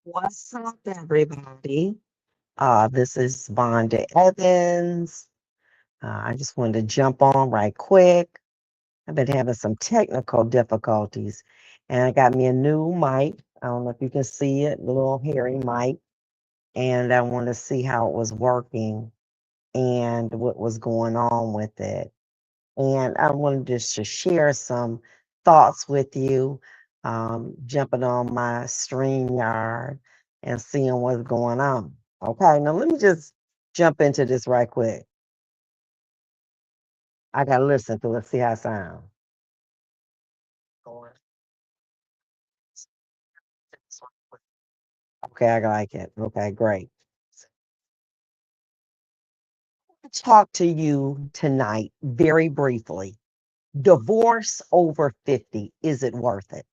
What's up, everybody? This is Vonda Evans. I just wanted to jump on right quick. I've been having some technical difficulties, and I got me a new mic. I don't know if you can see it, the little hairy mic, and I want to see how it was working and what was going on with it. And I wanted just to share some thoughts with you, jumping on my StreamYard and seeing what's going on. Okay, now let me just jump into this right quick. I gotta listen to it, see how it sounds. Okay, I like it. Okay, great. Talk to you tonight very briefly. Divorce over 50, is it worth it?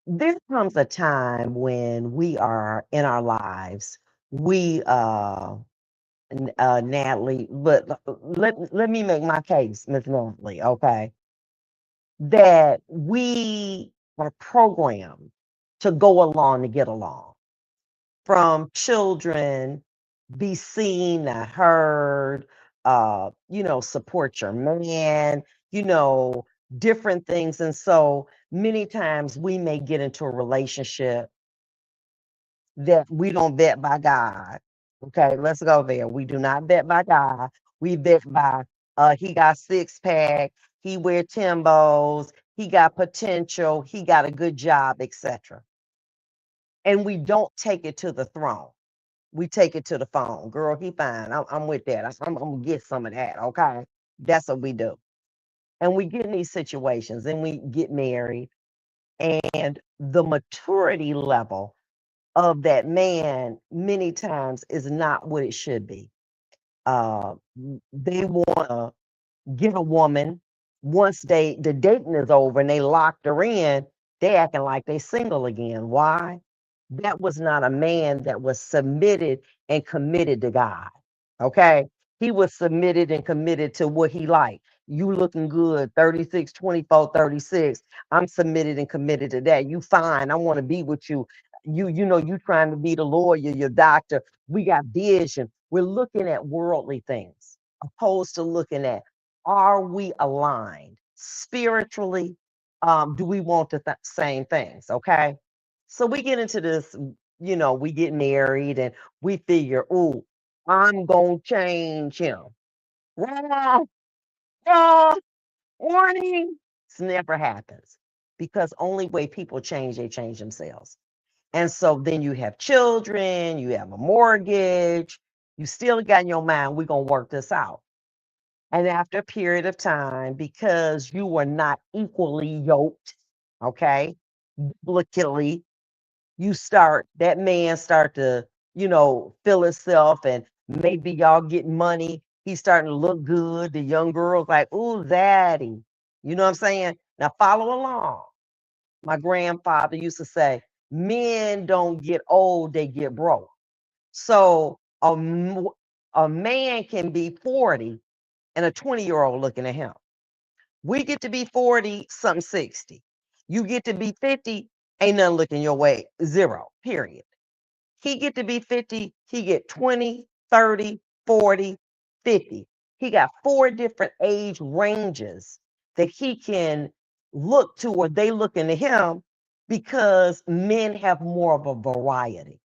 There comes a time when we are in our lives, we Natalie, but let me make my case, Miss Natalie, okay, that we are programmed to go along to get along. From children, be seen, not heard, support your man, you know, different things. And so many times we may get into a relationship that we don't vet by God. Okay, let's go there. We do not vet by God. We vet by he got six pack, he wear Timbos, he got potential, he got a good job, etc. And we don't take it to the throne. We take it to the phone. Girl, he fine. I'm with that. I'm gonna get some of that. Okay, that's what we do. And we get in these situations, and we get married, and the maturity level of that man many times is not what it should be. They want to get a woman once the dating is over and they locked her in, they acting like they single again. Why? That was not a man that was submitted and committed to God. Okay. He was submitted and committed to what he liked. You looking good, 36, 24, 36. I'm submitted and committed to that. You fine. I want to be with you. You trying to be the lawyer, your doctor. We got vision. We're looking at worldly things opposed to looking at, are we aligned spiritually? Do we want the same things? Okay. So we get into this, we get married and we figure, oh, I'm going to change him. Wrong, wrong, warning. This never happens because only way people change, they change themselves. And so then you have children, you have a mortgage, you still got in your mind, we're going to work this out. And after a period of time, because you were not equally yoked, okay, biblically, that man start to, feel himself and maybe y'all get money. He's starting to look good. The young girl's like, ooh, daddy. You know what I'm saying? Now follow along. My grandfather used to say, men don't get old, they get broke. So a man can be 40 and a 20-year-old looking at him. We get to be 40, some 60. You get to be 50, ain't nothing looking your way. Zero, period. He get to be 50, he get 20, 30, 40, 50. He got four different age ranges that he can look to or they look into him because men have more of a variety.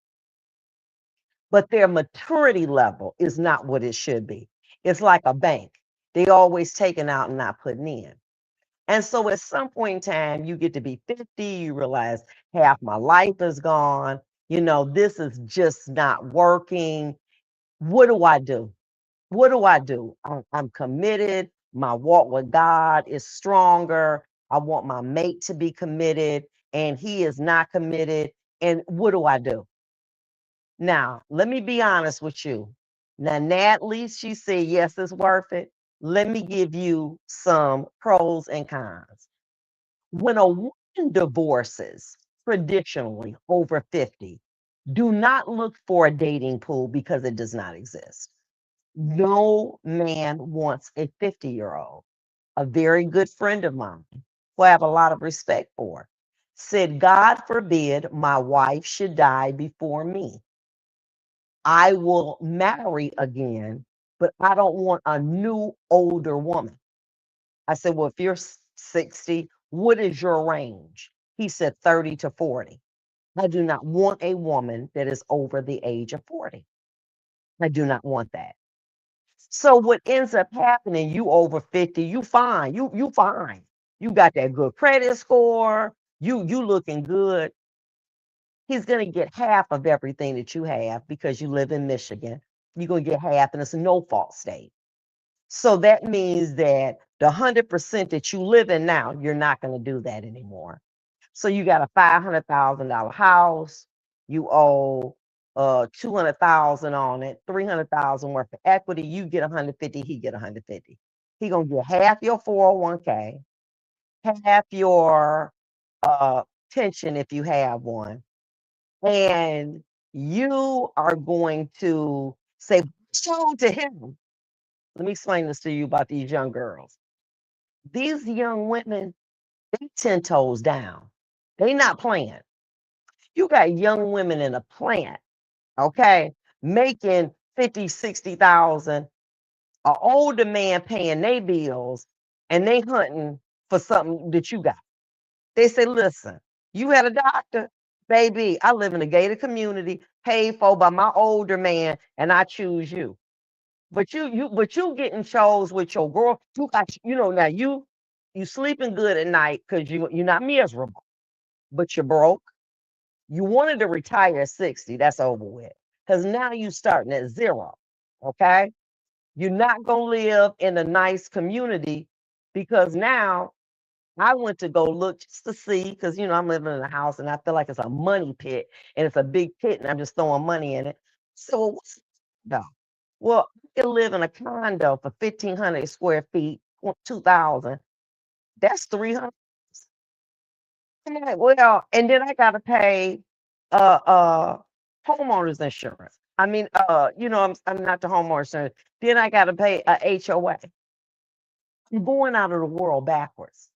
But their maturity level is not what it should be. It's like a bank. They always taking out and not putting in. And so at some point in time, you get to be 50, you realize half my life is gone. This is just not working. What do I do? What do I do? I'm committed. My walk with God is stronger. I want my mate to be committed, and he is not committed. And what do I do? Now, let me be honest with you. Now, Natalie, she said, yes, it's worth it. Let me give you some pros and cons. When a woman divorces traditionally over 50, do not look for a dating pool because it does not exist. No man wants a 50-year-old. A very good friend of mine, who I have a lot of respect for, said, God forbid my wife should die before me. I will marry again, but I don't want a new older woman. I said, well, if you're 60, what is your range? He said 30 to 40. I do not want a woman that is over the age of 40. I do not want that. So what ends up happening, you over 50, you fine. You fine. You got that good credit score. You looking good. He's gonna get half of everything that you have because you live in Michigan. You're gonna get half, and it's a no-fault state. So that means that the 100% that you live in now, you're not gonna do that anymore. So you got a $500,000 house, you owe 200,000 on it, 300,000 worth of equity, you get 150, he get 150. He gonna get half your 401k, half your pension if you have one, and you are going to say, show to him. Let me explain this to you about these young girls. These young women, they 10 toes down. They not playing. You got young women in a plant, okay, making 50, 60,000, an older man paying their bills, and they hunting for something that you got. They say, listen, you had a doctor, baby, I live in a gated community, paid for by my older man, and I choose you. But you getting chose with your girl. You got, now you sleeping good at night because you're not miserable, but you're broke. You wanted to retire at 60, that's over with. Because now you starting at zero. Okay. You're not gonna live in a nice community because now I went to go look just to see, because I'm living in a house and I feel like it's a money pit and it's a big pit and I'm just throwing money in it. So what's no? Well, I can live in a condo for 1,500 square feet, 2,000. That's 300. I'm like, well, and then I gotta pay uh uh homeowners insurance. I mean, I'm not the homeowner insurance. Then I gotta pay a HOA. I'm going out of the world backwards.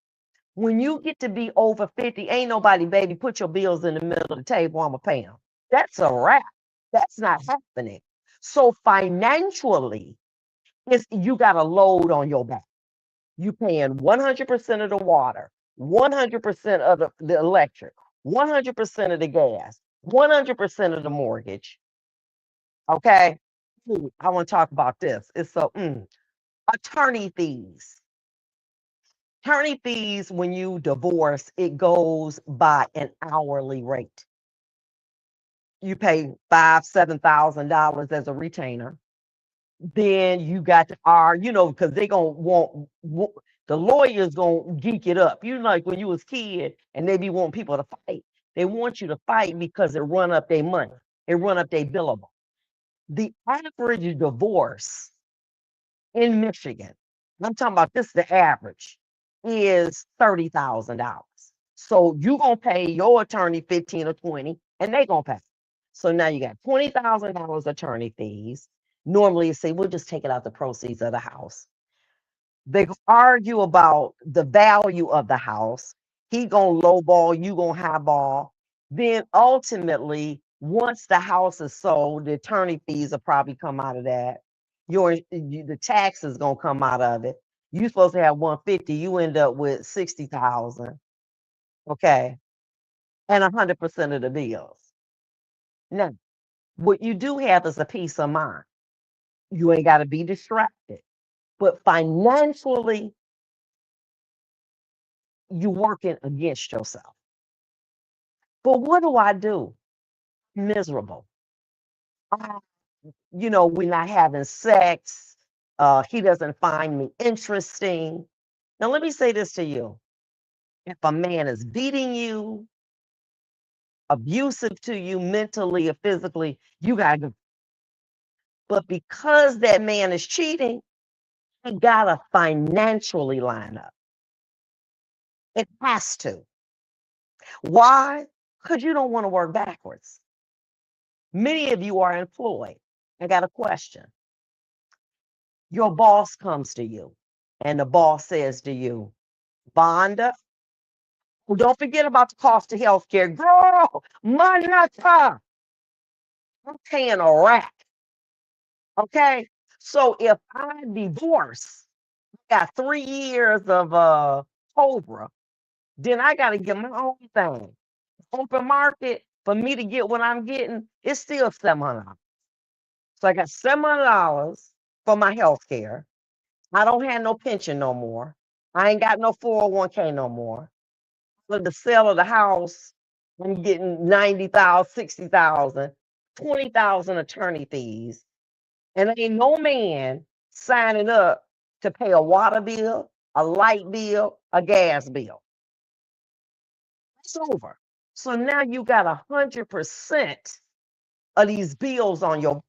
When you get to be over 50, ain't nobody, baby, put your bills in the middle of the table, I'ma pay them. That's a wrap. That's not happening. So financially, you got a load on your back. You paying 100% of the water, 100% of the electric, 100% of the gas, 100% of the mortgage. Okay. Ooh, I want to talk about this. It's so attorney fees. Attorney fees, when you divorce, it goes by an hourly rate. You pay $5,000, $7,000 as a retainer. Then you got to because they gonna want the lawyers gonna geek it up. Like when you was kid and they be wanting people to fight. They want you to fight because it run up their money. It run up their billable. The average divorce in Michigan, I'm talking about this, the average is $30,000. So you gonna pay your attorney 15 or 20, and they gonna pay. So now you got $20,000 attorney fees. Normally, you say we'll just take it out the proceeds of the house. They argue about the value of the house. He gonna lowball, you gonna highball. Then ultimately, once the house is sold, the attorney fees will probably come out of that. The taxes gonna come out of it. You supposed to have 150, you end up with 60,000. Okay, and 100% of the bills. Now, what you do have is a peace of mind. You ain't got to be distracted, but financially, you working against yourself. But what do I do? Miserable. Uh, we're not having sex. He doesn't find me interesting. Now, let me say this to you. If a man is beating you, abusive to you mentally or physically, you got to go. But because that man is cheating, he got to financially line up. It has to. Why? Because you don't want to work backwards. Many of you are employed. I got a question. Your boss comes to you and the boss says to you, Vonda, Don't forget about the cost of healthcare. Girl, Manata, I'm paying a rack. Okay. So if I divorce, got 3 years of Cobra, then I gotta get my own thing. Open market for me to get what I'm getting, it's still $700. So I got $700 for my health care. I don't have no pension no more. I ain't got no 401k no more. For the sale of the house, I'm getting 90,000, 60,000, 20,000 attorney fees. And ain't no man signing up to pay a water bill, a light bill, a gas bill. It's over. So now you got 100% of these bills on your.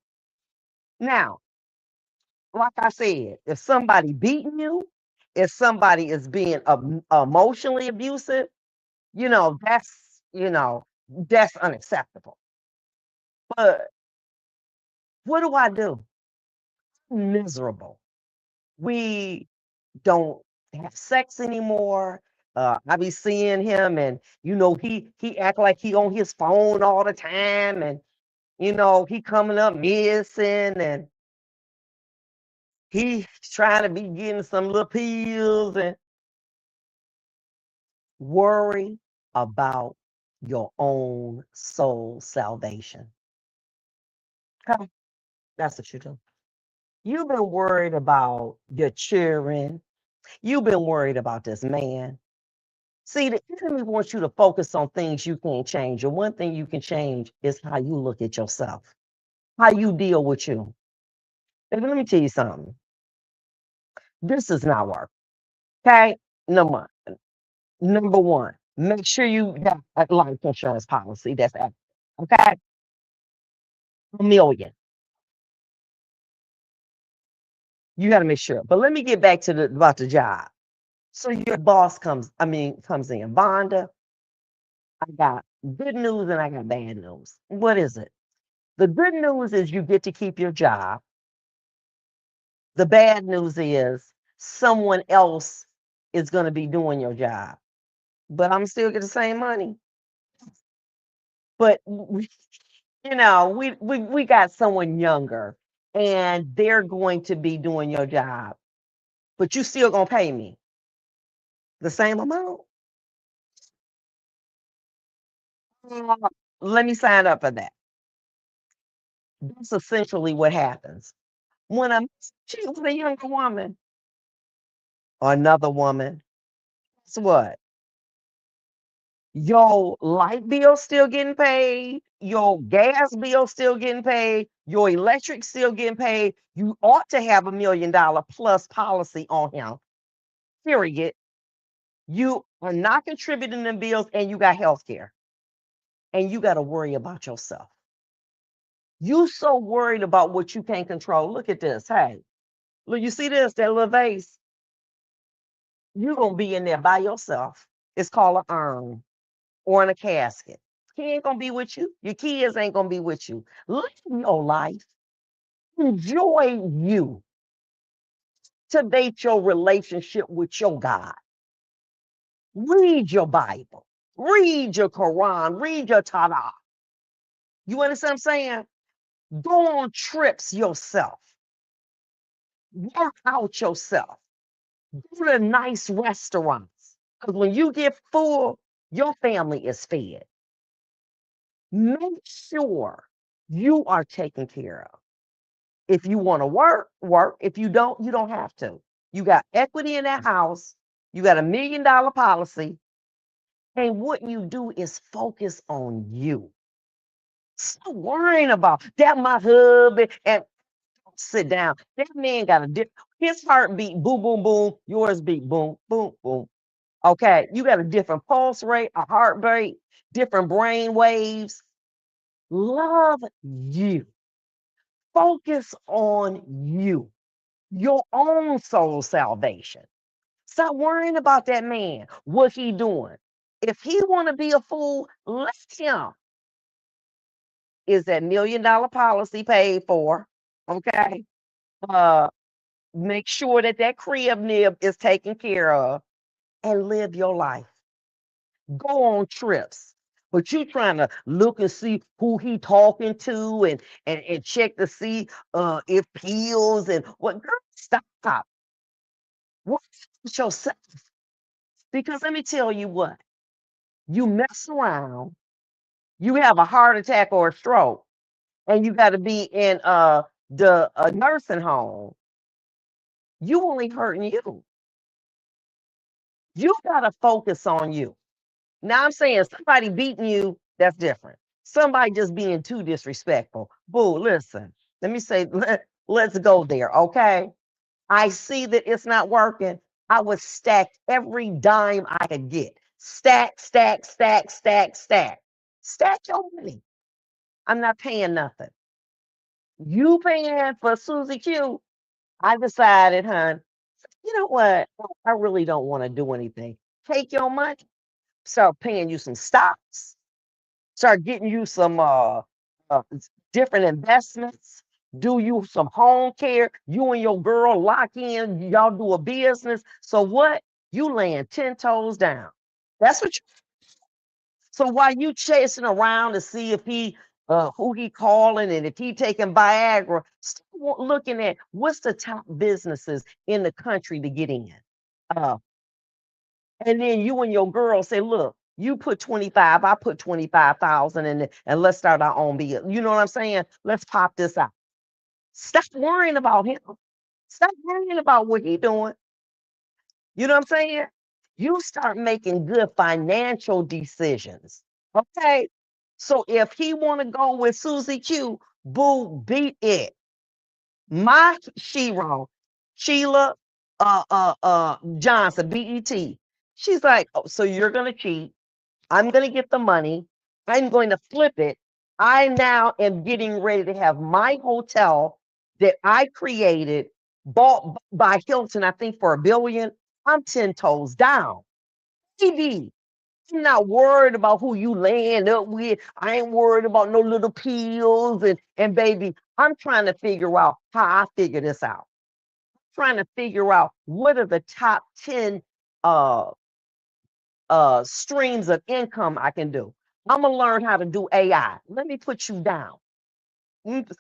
Now, like I said, if somebody beating you, if somebody is being emotionally abusive, that's unacceptable. But what do I do? Miserable. We don't have sex anymore. I be seeing him, and he act like he on his phone all the time, and he coming up missing, and he's trying to be getting some little pills, and worry about your own soul salvation. Okay, that's what you do. You've been worried about your children. You've been worried about this man. See, the enemy wants you to focus on things you can't change. And one thing you can change is how you look at yourself, how you deal with you. And let me tell you something. This does not work. Okay? Number one, make sure you have a life insurance policy that's active. Okay? 1 million. You got to make sure. But let me get back to about the job. So your boss comes in. Vonda, I got good news and I got bad news. What is it? The good news is you get to keep your job. The bad news is someone else is going to be doing your job, but I'm still get the same money. But we got someone younger, and they're going to be doing your job, but you still gonna pay me the same amount. Uh, Let me sign up for that. That's essentially what happens when she was a younger woman or another woman. Guess what? Your light bill still getting paid, your gas bill still getting paid, your electric still getting paid. You ought to have $1 million plus policy on him. Period. You are not contributing them bills and you got health care. And you got to worry about yourself. You so worried about what you can't control. Look at this. Hey, look, you see this, that little vase? You're gonna be in there by yourself. It's called an urn or in a casket. He ain't gonna be with you. Your kids ain't gonna be with you. Live your life. Enjoy you. Cultivate your relationship with your God. Read your Bible. Read your Quran. Read your Tanakh. You understand what I'm saying? Go on trips yourself. Work out yourself. Go to nice restaurants. Because when you get full, your family is fed. Make sure you are taken care of. If you want to work, work. If you don't, you don't have to. You got equity in that house. You got $1 million policy. And what you do is focus on you. Stop worrying about that my husband and sit down. That man got his heartbeat, boom, boom, boom. Yours beat, boom, boom, boom. Okay, you got a different pulse rate, a heart rate, different brain waves. Love you. Focus on you, your own soul salvation. Stop worrying about that man, what he doing. If he want to be a fool, let him. Is that $1 million policy paid for? Okay. Uh, Make sure that crib nib is taken care of and live your life. go on trips. But you trying to look and see who he talking to and check to see if pills and what girl, stop. Work with yourself. Because let me tell you what, you mess around, you have a heart attack or a stroke, and you got to be in the nursing home, you only hurting you. You got to focus on you. Now I'm saying somebody beating you, that's different. Somebody just being too disrespectful. Boo, listen, let me say, let's go there, okay? I see that it's not working. I would stack every dime I could get. Stack, stack, stack, stack, stack. Stack your money. I'm not paying nothing. You paying for Susie Q. I decided, hon, you know what? I really don't want to do anything. Take your money, start paying you some stocks, start getting you some different investments, do you some home care, you and your girl lock in, y'all do a business. So what? You laying 10 toes down. That's what you, so while you chasing around to see if he who he calling and if he taking Viagra, start looking at what's the top businesses in the country to get in. Uh, and then you and your girl say, look, you put 25, I put 25,000 in it, and let's start our own business. You know what I'm saying? Let's pop this out. Stop worrying about him. Stop worrying about what he doing. You know what I'm saying? You start making good financial decisions. Okay. So if he want to go with Susie Q, boo, beat it. My Shiro, Sheila Johnson, BET. She's like, oh, so you're gonna cheat. I'm gonna get the money. I'm going to flip it. I now am getting ready to have my hotel that I created, bought by Hilton, I think for $1 billion. I'm 10 toes down. Baby, I'm not worried about who you land up with. I ain't worried about no little pills and baby, I'm trying to figure out how I figure this out. Trying to figure out what are the top 10 uh streams of income I can do. I'm gonna learn how to do AI. Let me put you down.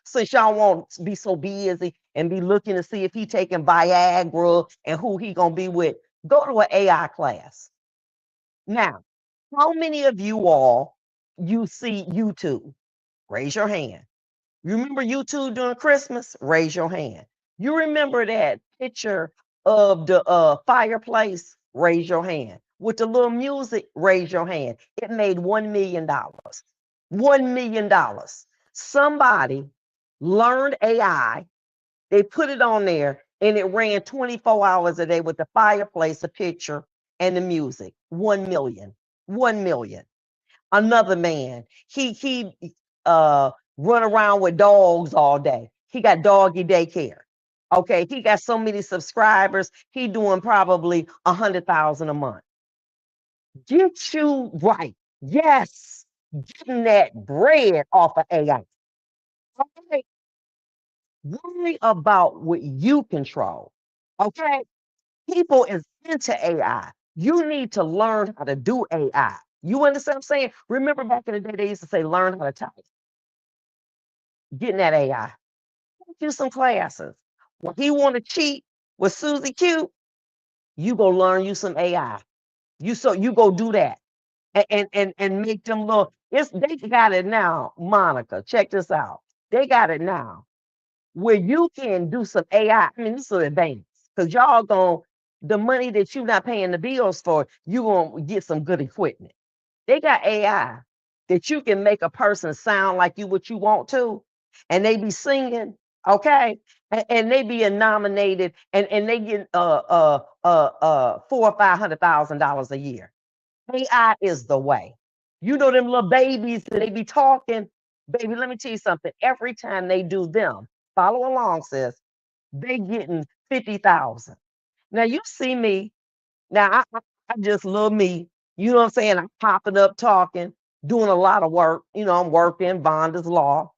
Since y'all won't be so busy and be looking to see if he taking Viagra and who he gonna be with, go to an AI class. Now, how many of you all you see YouTube? Raise your hand. You remember YouTube during Christmas? Raise your hand. You remember that picture of the fireplace? Raise your hand. With the little music, raise your hand. It made $1 million. $1 million. Somebody learned AI, they put it on there, and it ran 24 hours a day with the fireplace, the picture, and the music. 1 million. 1 million. Another man, he run around with dogs all day. He got doggy daycare. Okay, he got so many subscribers. He doing probably 100,000 a month. Get you right. Yes, getting that bread off of AI. Okay, worry about what you control. Okay, people is into AI. You need to learn how to do AI. You understand what I'm saying? Remember back in the day, they used to say, learn how to type. Getting that AI. Do some classes. When he want to cheat with Susie Q, you go learn you some AI. You go do that and make them look. It's they got it now, Monica. Check this out. They got it now where you can do some AI. I mean, this is advanced because y'all going the money that you not paying the bills for, you gonna get some good equipment. They got AI that you can make a person sound like you what you want to, and they be singing, okay, and they be nominated, and they get $400,000 or $500,000 a year. AI is the way. You know them little babies that they be talking, baby. Let me tell you something. Every time they do them, follow along, sis. They getting 50,000. Now you see me now, I just love me. You know what I'm saying? I'm popping up talking, doing a lot of work. You know, I'm working Vonda's Law.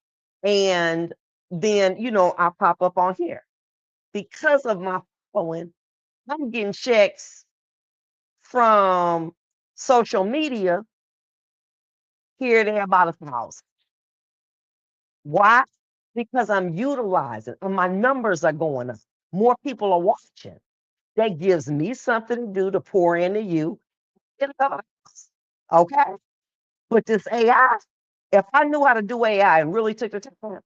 And then, I pop up on here. Because of my following, I'm getting checks from Social media, here, there, about 1,000. Why? Because I'm utilizing and my numbers are going up. More people are watching. That gives me something to do to pour into you and others. Okay? But this AI, if I knew how to do AI and really took the time,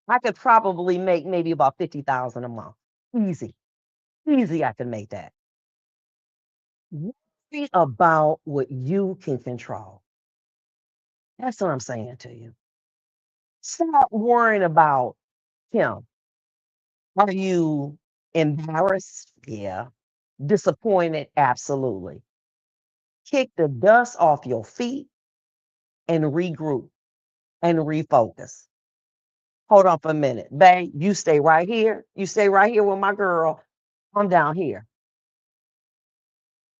I could probably make maybe about 50,000 a month. Easy. Easy, I can make that. Worry about what you can control. That's what I'm saying to you. Stop worrying about him. Are you embarrassed? Yeah. Disappointed? Absolutely. Kick the dust off your feet and regroup and refocus. Hold on for a minute. Babe, you stay right here. You stay right here with my girl. I'm down here.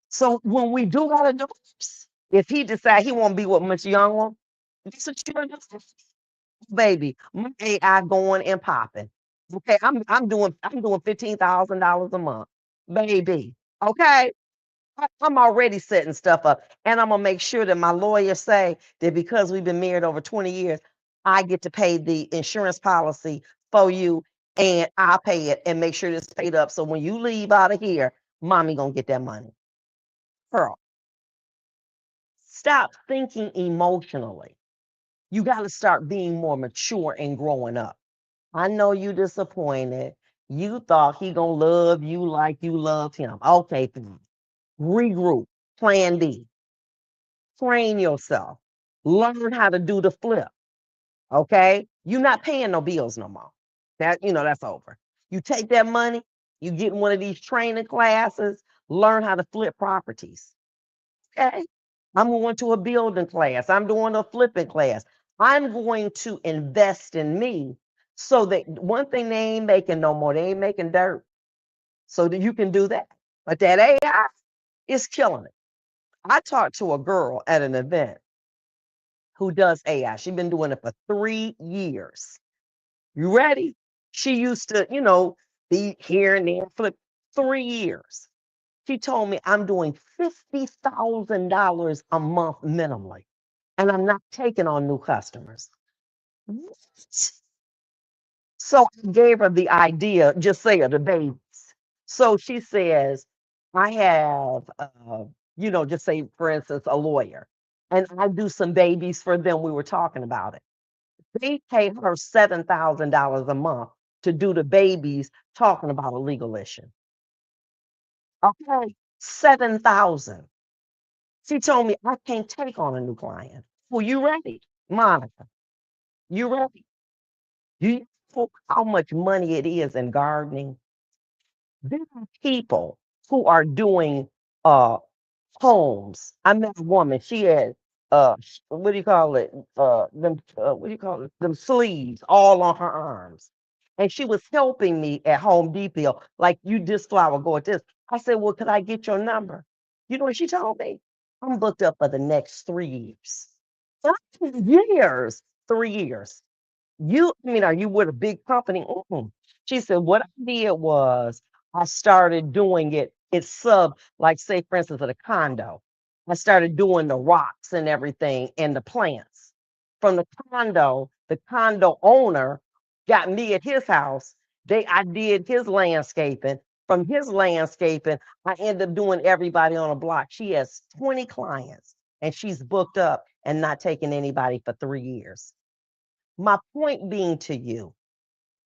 So when we do got a divorce, if he decide he won't be with much young one, that's what you're gonna do. Baby, my AI going and popping. Okay, I'm doing $15,000 a month. Baby. Okay. I'm already setting stuff up, and I'm gonna make sure that my lawyers say that because we've been married over 20 years, I get to pay the insurance policy for you, and I'll pay it and make sure it's paid up. So when you leave out of here, mommy gonna get that money. Girl, stop thinking emotionally. You got to start being more mature and growing up. I know you disappointed. You thought he gonna love you like you love him. Okay, fine. Regroup. Plan B. Train yourself. Learn how to do the flip. Okay? You're not paying no bills no more. That's over. You take that money, you get in one of these training classes, learn how to flip properties. Okay? I'm going to a building class. I'm doing a flipping class. I'm going to invest in me so that one thing they ain't making no more, they ain't making dirt. So that you can do that. But that AI is killing it. I talked to a girl at an event who does AI. She's been doing it for 3 years. You ready? She used to, be here and there for 3 years. She told me I'm doing $50,000 a month minimally, and I'm not taking on new customers. What? So I gave her the idea, just say her the babies. So she says, I have, just say, for instance, a lawyer, and I do some babies for them. We were talking about it. They pay her $7,000 a month to do the babies talking about a legal issue. Okay, 7,000. She told me I can't take on a new client. Well, you ready, Monica? You ready? You know how much money it is in gardening? There are people who are doing homes. I met a woman, she had what do you call it? Them what do you call it? Them sleeves all on her arms. And she was helping me at Home Depot, like you this flower, go at this. I said, well, could I get your number? You know what she told me? I'm booked up for the next 3 years. 3 years. 3 years. Are you with a big company? Mm-mm. She said, what I did was I started doing it. It's like say, for instance, at a condo. I started doing the rocks and everything and the plants. From the condo owner got me at his house. I did his landscaping. From his landscaping, I ended up doing everybody on a block. She has 20 clients and she's booked up and not taking anybody for 3 years. My point being to you,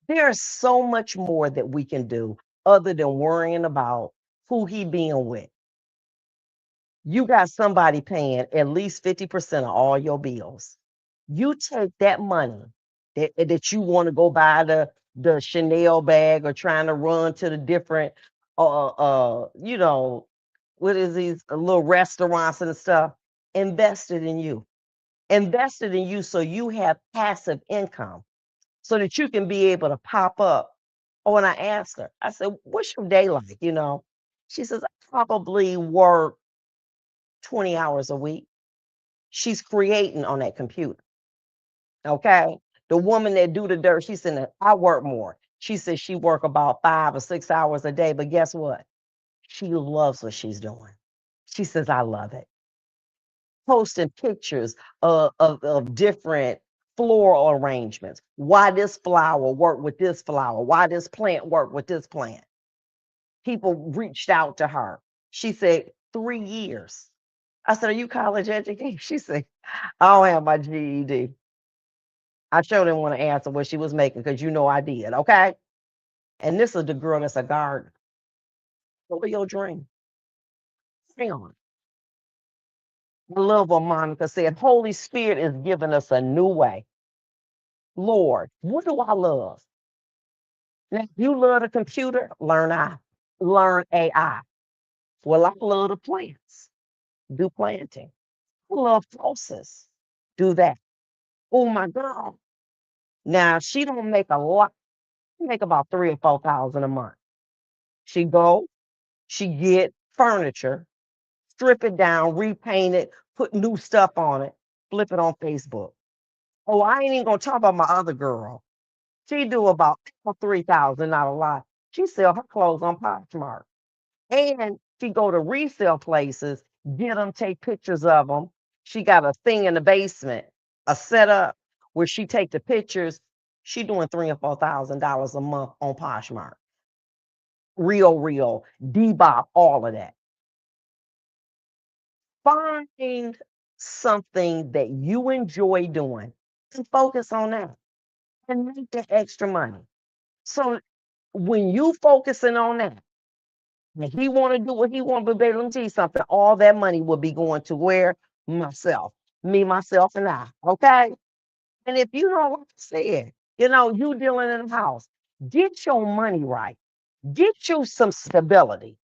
there's so much more that we can do other than worrying about who he being with. You got somebody paying at least 50% of all your bills. You take that money that you want to go buy the Chanel bag or trying to run to the different what is these little restaurants and stuff, invest it in you. Invest it in you so you have passive income so that you can be able to pop up. Oh, and I asked her, I said, what's your day like? She says, I probably work 20 hours a week. She's creating on that computer. Okay. The woman that do the dirt, she said, I work more. She said she work about 5 or 6 hours a day, but guess what? She loves what she's doing. She says, I love it. posting pictures of different floral arrangements. Why this flower work with this flower? Why this plant work with this plant? People reached out to her. She said, 3 years. I said, are you college educated? She said, I don't have my GED. I sure didn't want to answer what she was making because you know I did, okay? And this is the girl that's a gardener. Follow your dream. Hang on. I love what Monica said. Holy Spirit is giving us a new way. Lord, what do I love? Now, if you love the computer, learn AI. Well, I love the plants. Do planting. I love process. Do that. Oh my God. Now she don't make a lot, she make about 3 or 4 thousand a month. She go, she get furniture, strip it down, repaint it, put new stuff on it, flip it on Facebook. Oh, I ain't even gonna talk about my other girl. She do about 3,000, not a lot. She sell her clothes on Poshmark. And she go to resale places, get them, take pictures of them. She got a thing in the basement, a setup where she take the pictures. She doing $3 or $4,000 a month on Poshmark. Real, Debop, all of that. Find something that you enjoy doing and focus on that and make the extra money. So when you focusing on that, if he want to do what he want, but baby, let me tell you something. All that money will be going to where? Myself, me, myself, and I. Okay. And if you know what I said, you dealing in the house, get your money right. Get you some stability.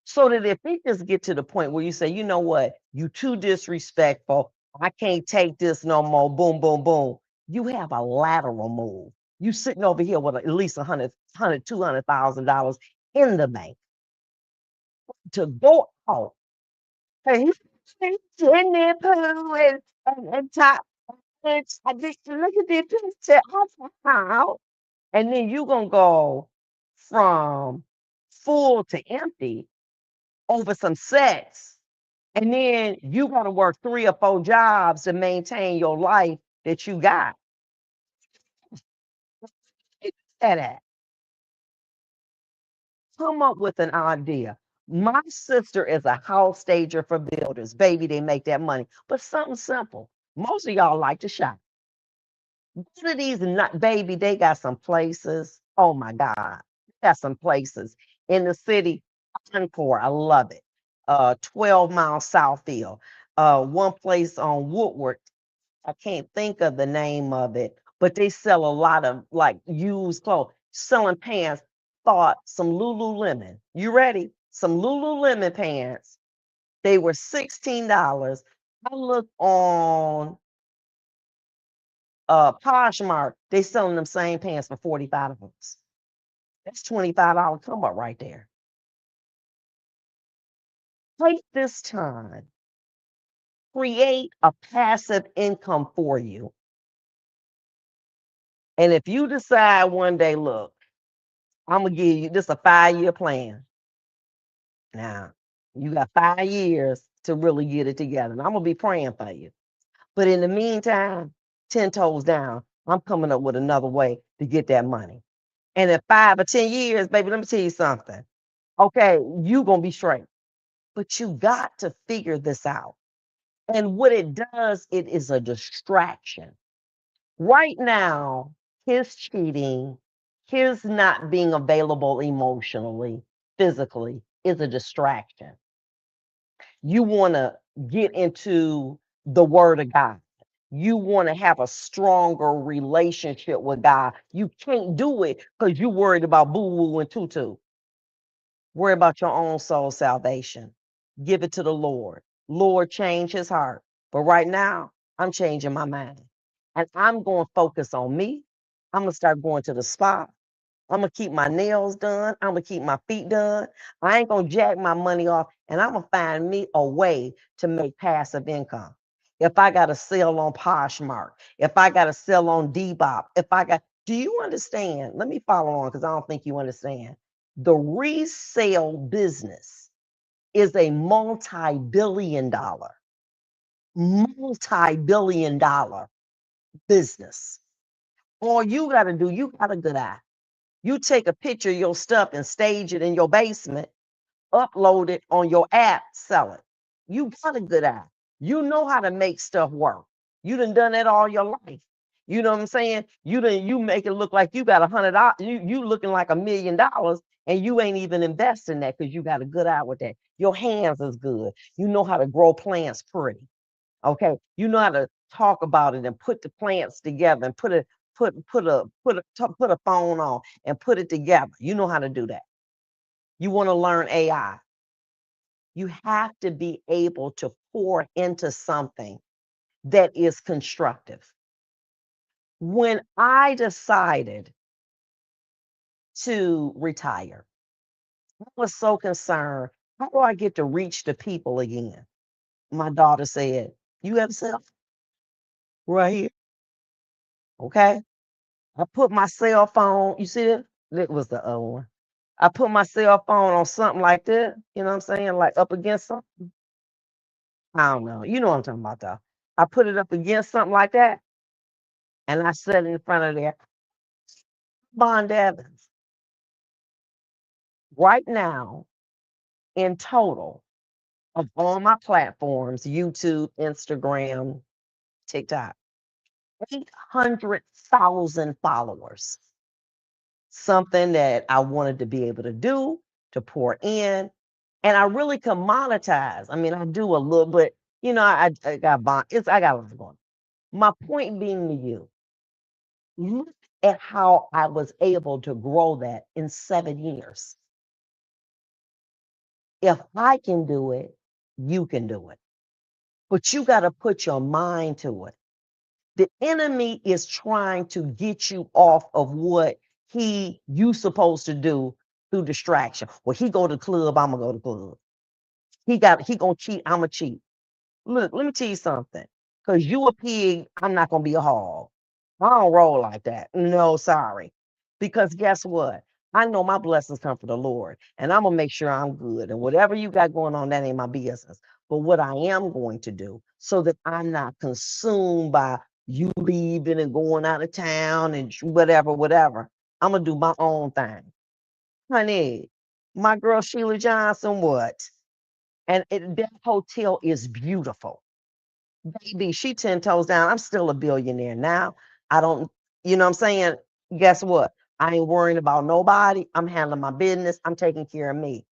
So that if it just get to the point where you say, you know what, you too disrespectful, I can't take this no more, boom, boom, boom. You have a lateral move. You sitting over here with at least $200,000 in the bank to go out and in the pool and top. I just look at this picture of the house, and then you gonna go from full to empty over some sex, and then you gotta work 3 or 4 jobs to maintain your life that you got. At come up with an idea. My sister is a house stager for builders. Baby, they make that money. But something simple. Most of y'all like to shop. One of these not baby, they got some places. Oh my God. Got some places in the city. Encore, I love it. 12 Mile Southfield. One place on Woodward. I can't think of the name of it, but they sell a lot of like used clothes, selling pants. Thought some Lululemon. You ready? Some Lululemon pants. They were $16. I looked on Poshmark. They selling them same pants for $45. That's $25 come up right there. Take this time, create a passive income for you. And if you decide one day, look, I'm gonna give you this a 5-year plan. Now, you got 5 years to really get it together. And I'm gonna be praying for you. But in the meantime, 10 toes down, I'm coming up with another way to get that money. And in 5 or 10 years, baby, let me tell you something. Okay, you gonna be straight. But you got to figure this out. And what it does, it is a distraction. Right now, his cheating, his not being available emotionally, physically, is a distraction. You want to get into the word of God. You want to have a stronger relationship with God. You can't do it because you're worried about boo woo and tutu. Worry about your own soul salvation. Give it to the Lord. Lord, change his heart. But right now, I'm changing my mind. And I'm going to focus on me. I'm going to start going to the spa. I'm going to keep my nails done. I'm going to keep my feet done. I ain't going to jack my money off. And I'm going to find me a way to make passive income. If I got to sell on Poshmark, if I got to sell on Depop, do you understand? Let me follow on because I don't think you understand. The resale business is a multi-billion dollar multi-billion-dollar business. All you got to do, you got a good eye. You take a picture of your stuff and stage it in your basement, upload it on your app, sell it. You got a good eye. You know how to make stuff work. You done that all your life. You know what I'm saying? You make it look like you got $100. You looking like $1 million, and you ain't even investing that because you got a good eye with that. Your hands is good. You know how to grow plants pretty. Okay, you know how to talk about it and put the plants together and put a phone on and put it together. You know how to do that. You want to learn AI. You have to be able to pour into something that is constructive. When I decided to retire, I was so concerned. How do I get to reach the people again? My daughter said, "You have cell right here." Okay. I put my cell phone, you see that? That was the other one. I put my cell phone on something like that, you know what I'm saying? Like up against something. I don't know. You know what I'm talking about though. I put it up against something like that and I set it in front of there. Bond Evans. Right now, in total, of all my platforms, YouTube, Instagram, TikTok, 800,000 followers. Something that I wanted to be able to do, to pour in, and I really can monetize. I mean, I do a little bit, I got bond, I got a lot going. My point being to you, look at how I was able to grow that in 7 years. If I can do it, you can do it. But you got to put your mind to it. The enemy is trying to get you off of what you supposed to do through distraction. Well, he go to the club, I'm gonna go to the club. He gonna cheat, I'm gonna cheat. Look, let me tell you something. Cause you a pig, I'm not gonna be a hog. I don't roll like that. No, sorry. Because guess what? I know my blessings come from the Lord, and I'm gonna make sure I'm good. And whatever you got going on, that ain't my business. But what I am going to do so that I'm not consumed by you leaving and going out of town and whatever, whatever. I'm gonna do my own thing. Honey, my girl Sheila Johnson, what? And that hotel is beautiful. Baby, she 10 toes down. I'm still a billionaire now. I don't, you know what I'm saying? Guess what? I ain't worrying about nobody. I'm handling my business. I'm taking care of me.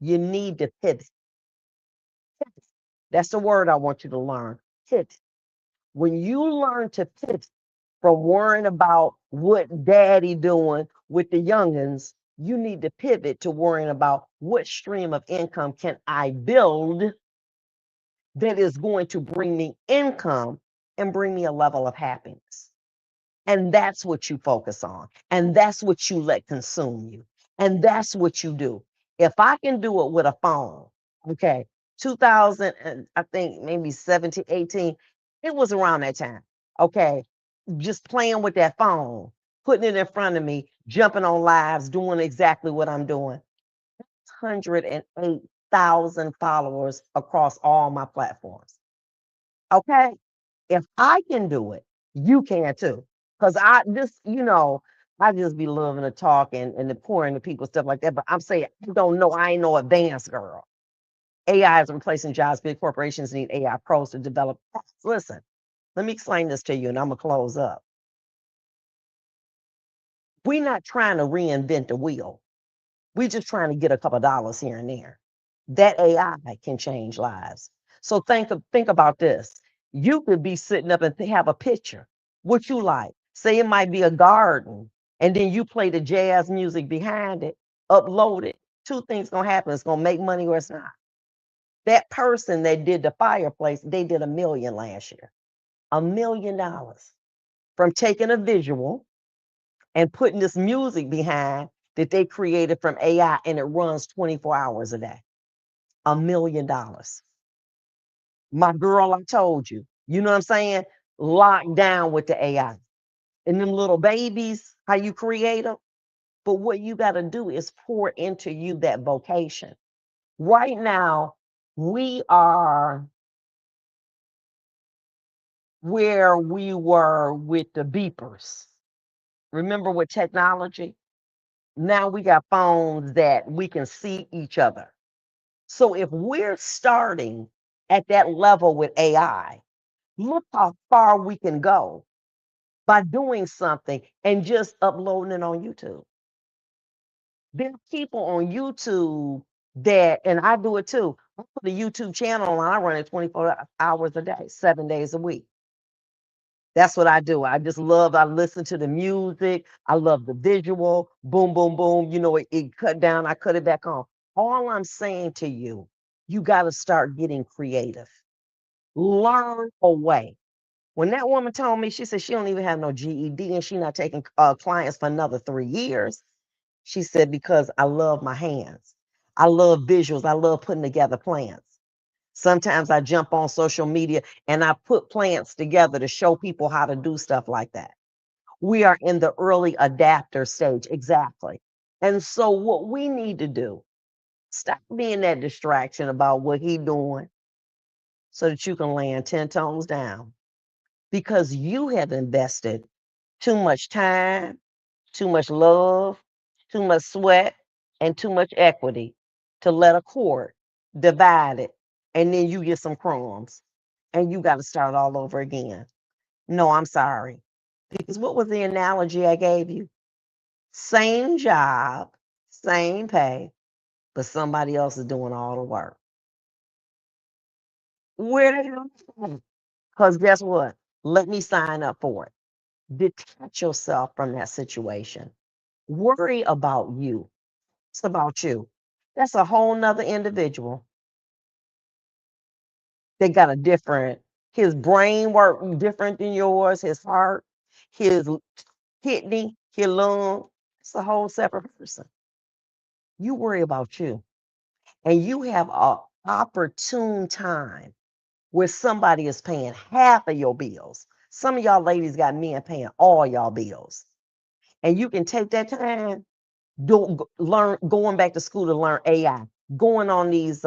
You need to pivot. That's the word I want you to learn. Pivot. When you learn to pivot from worrying about what daddy doing with the youngins, you need to pivot to worrying about what stream of income can I build that is going to bring me income and bring me a level of happiness. And that's what you focus on. And that's what you let consume you. And that's what you do. If I can do it with a phone, okay, 2000, and I think maybe 17, 18, it was around that time. Okay, just playing with that phone, putting it in front of me, jumping on lives, doing exactly what I'm doing. 108,000 followers across all my platforms. Okay. If I can do it, you can too. Cause I just be loving to talk and the pouring to people, stuff like that. But I'm saying I don't know, I ain't no advanced girl. AI is replacing jobs. Big corporations need AI pros to develop. Listen, let me explain this to you and I'm gonna close up. We're not trying to reinvent the wheel. We're just trying to get a couple dollars here and there. That AI can change lives. So think about this. You could be sitting up and have a picture. What you like? Say it might be a garden, and then you play the jazz music behind it, upload it. Two things gonna happen. It's gonna make money or it's not. That person that did the fireplace, they did 1 million last year. $1 million from taking a visual and putting this music behind that they created from AI, and it runs 24 hours a day. $1 million. My girl, I told you, you know what I'm saying? Locked down with the AI. And them little babies, how you create them. But what you got to do is pour into you that vocation. Right now, we are where we were with the beepers. Remember with technology? Now we got phones that we can see each other. So if we're starting at that level with AI, look how far we can go by doing something and just uploading it on YouTube. There are people on YouTube that, and I do it too. I put a YouTube channel and I run it 24 hours a day, 7 days a week. That's what I do. I listen to the music. I love the visual. Boom, boom, boom. It cut down, I cut it back on. All I'm saying to you, you got to start getting creative. Learn a way. When that woman told me, she said she don't even have no GED and she not taking clients for another 3 years. She said, because I love my hands. I love visuals. I love putting together plans. Sometimes I jump on social media and I put plans together to show people how to do stuff like that. We are in the early adapter stage. Exactly. And so what we need to do, stop being that distraction about what he doing so that you can land 10 tones down because you have invested too much time, too much love, too much sweat, and too much equity to let a cord divide it. And then you get some crumbs and you got to start all over again. No, I'm sorry. Because what was the analogy I gave you? Same job, same pay, but somebody else is doing all the work. Where the hell? Because guess what? Let me sign up for it. Detach yourself from that situation. Worry about you. It's about you. That's a whole nother individual. They got a different, his brain work different than yours, his heart, his kidney, his lung. It's a whole separate person. You worry about you. And you have a opportune time where somebody is paying half of your bills. Some of y'all ladies got men paying all y'all bills. And you can take that time, learn going back to school to learn AI, going on these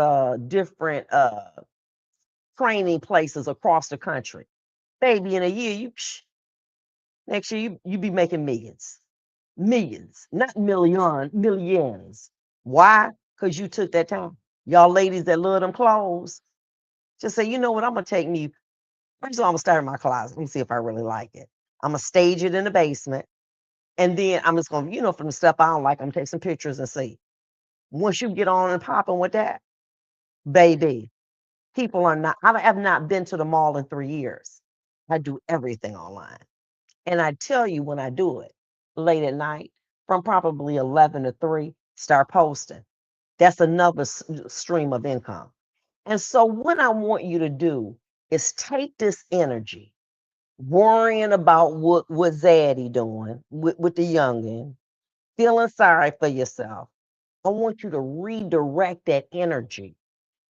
different training places across the country. Baby, in a year, next year you be making millions. Millions, not millions. Why? Because you took that time. Y'all ladies that love them clothes, just say, you know what, I'm gonna take me. First of all, I'm gonna start in my closet. Let me see if I really like it. I'm gonna stage it in the basement. And then I'm just gonna, from the stuff I don't like, I'm gonna take some pictures and see. Once you get on and popping with that, baby, people are not, I have not been to the mall in 3 years. I do everything online. And I tell you when I do it late at night, from probably 11 to 3, start posting. That's another stream of income. And so what I want you to do is take this energy, worrying about what Zaddy doing with the youngin, feeling sorry for yourself. I want you to redirect that energy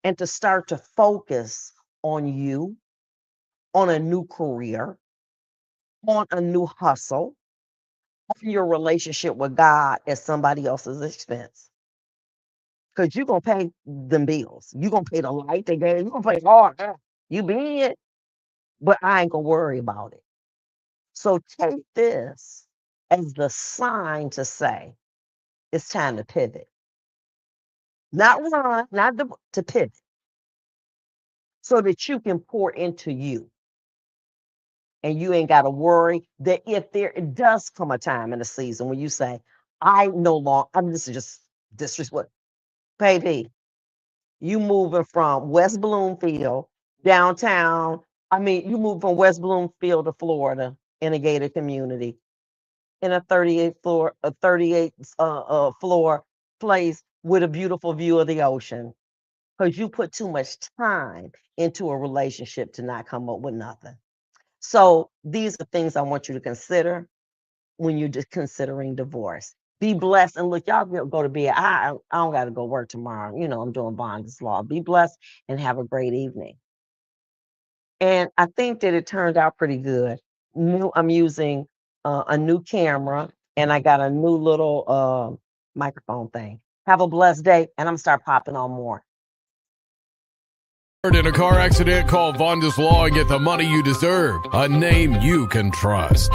and to start to focus on you, on a new career, on a new hustle, on your relationship with God at somebody else's expense. Because you're going to pay them bills. You're going to pay the light they gave. You're going to pay hard. You be it, but I ain't going to worry about it. So take this as the sign to say, it's time to pivot. Not run, to pivot, so that you can pour into you. And you ain't got to worry that if there it does come a time in the season when you say, I no longer, this is just disrespect. Baby, you moving from West Bloomfield downtown. You move from West Bloomfield to Florida in a gated community in a 38 floor place with a beautiful view of the ocean because you put too much time into a relationship to not come up with nothing. So these are things I want you to consider when you're just considering divorce. Be blessed and look, y'all go to bed. I don't got to go work tomorrow. I'm doing Bond's Law. Be blessed and have a great evening. And I think that it turned out pretty good. I'm using a new camera and I got a new little microphone thing. Have a blessed day, and I'm gonna start popping on more. In a car accident, call Vonda's Law and get the money you deserve. A name you can trust.